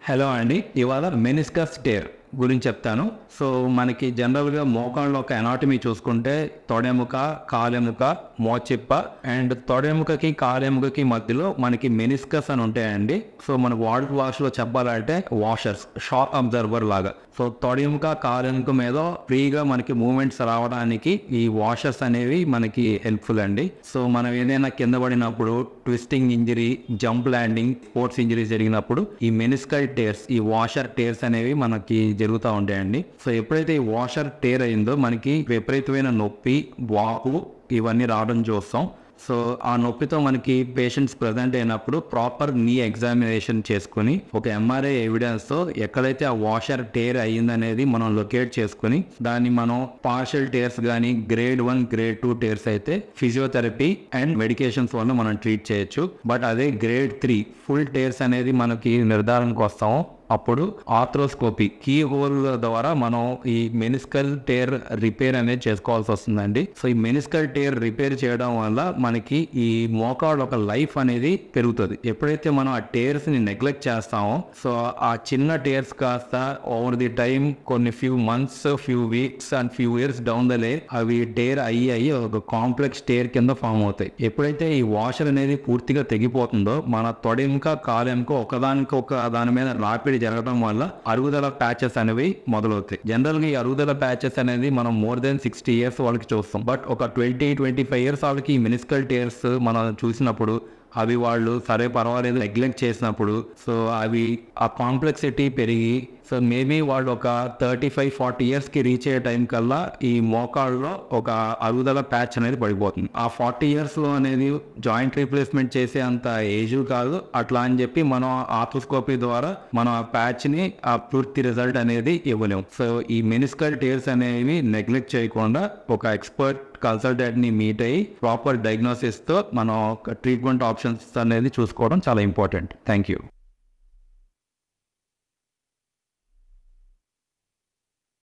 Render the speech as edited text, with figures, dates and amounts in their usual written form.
Hello అండి. ఇవాళ meniscus tear గురించి చెప్తాను. సో మనకి జనరల్గా మోకాళ్ళలో ఒక ఎనాటమీ చూసుకుంటే తొడెముక, కాలెముక, మోచిప్ప అండ్ తొడెముకకి కాలెముకకి మధ్యలో మనకి మెనిస్కస్ అని ఉంటాయండి. సో మన వాటర్ వాష్లో చెప్పాలంటే వాషర్స్, షాక్ అబ్జర్వర్ లాగా. సో తొడెముక, కాలెముక మీద ఫ్రీగా మనకి మూమెంట్స్ రావడానికి ఈ వాషర్స్ అనేవి మనకి హెల్ప్ఫుల్ అండి. సో మనం ఏదైనా కింద పడినప్పుడు, twisting injury, jump landing, sports injuries జరిగినప్పుడు ఈ మెనిస్కల్ టేర్స్, ఈ వాషర్ టేర్స్ అనేవి మనకి జరుగుతూ ఉంటాయండి. సో ఎప్పుడైతే ఈ వాషర్ టేర్ అయిందో మనకి విపరీతమైన నొప్పి, వాపు ఇవన్నీ రావడం చూస్తాం. సో ఆ నొప్పితో మనకి పేషెంట్స్ ప్రజెంట్ అయినప్పుడు ప్రాపర్ నీ ఎగ్జామినేషన్ చేసుకుని ఒక ఎంఆర్ఐ ఎవిడెన్స్తో ఎక్కడైతే ఆ వాషర్ టేర్ అయ్యిందనేది మనం లొకేట్ చేసుకుని దాన్ని మనం పార్షియల్ టేర్స్ కానీ గ్రేడ్ 1, గ్రేడ్ 2 టేర్స్ అయితే ఫిజియోథెరపీ అండ్ మెడికేషన్స్ వల్ల మనం ట్రీట్ చేయొచ్చు. బట్ అదే గ్రేడ్ 3 ఫుల్ టేర్స్ అనేది మనకి నిర్ధారణకు వస్తాము. అప్పుడు ఆర్థ్రోస్కోపీ, కీ హోల్ ద్వారా మనం ఈ మెనిస్కల్ టేర్ రిపేర్ అనేది చేసుకోవాల్సి వస్తుందండి. సో ఈ మెనిస్కల్ టేర్ రిపేర్ చేయడం వల్ల మనకి ఈ మోకాళ్ళ ఒక లైఫ్ అనేది పెరుగుతుంది. ఎప్పుడైతే మనం ఆ టేర్స్ ని నెగ్లెక్ట్ చేస్తామో, సో ఆ చిన్న టేర్స్ కాస్త ఓవర్ ది టైం కొన్ని few months, few weeks and few years down the line అవి టేర్ అయ్యి ఒక కాంప్లెక్స్ టేర్ కింద ఫామ్ అవుతాయి. ఎప్పుడైతే ఈ వాషర్ అనేది పూర్తిగా తెగిపోతుందో మన తొడెముక, కాలెముక ఒకదానికి దాని మీద రాపిడి జరగడం వల్ల అరుగుదల ప్యాచెస్ అనేవి మొదలవుతాయి. జనరల్ గా ఈ అరుగుదల ప్యాచెస్ అనేది మనం మోర్ దెన్ 60 ఇయర్స్ వాళ్ళకి చూస్తాం. బట్ ఒక 20-25 ఇయర్స్ వాళ్ళకి ఈ మెనిస్కల్ టేర్స్ మనం చూసినప్పుడు అవి వాళ్ళు సరే పర్వాలేదు నెగ్లెక్ట్ చేసినప్పుడు సో అవి ఆ కాంప్లెక్సిటీ పెరిగి సో మేబీ వాళ్ళు ఒక 35-40 ఇయర్స్కి రీచ్ అయ్యే టైం కల్లా ఈ మోకాళ్ళలో ఒక అరుగుదల ప్యాచ్ అనేది పడిపోతుంది. ఆ 40 ఇయర్స్లో అనేది జాయింట్ రీప్లేస్మెంట్ చేసే అంత ఏజ్ కాదు. అట్లా అని చెప్పి మనం ఆర్థ్రోస్కోపీ ద్వారా మనం ఆ ప్యాచ్ని ఆ పూర్తి రిజల్ట్ అనేది ఇవ్వలేము. సో ఈ మెనిస్కల్ టేర్స్ అనేవి నెగ్లెక్ట్ చేయకుండా ఒక ఎక్స్పర్ట్ కన్సల్టెంట్ని మీట్ అయ్యి ప్రాపర్ డయాగ్నోసిస్తో మనం ట్రీట్మెంట్ ఆప్షన్స్ అనేది చూసుకోవడం చాలా ఇంపార్టెంట్. Thank you.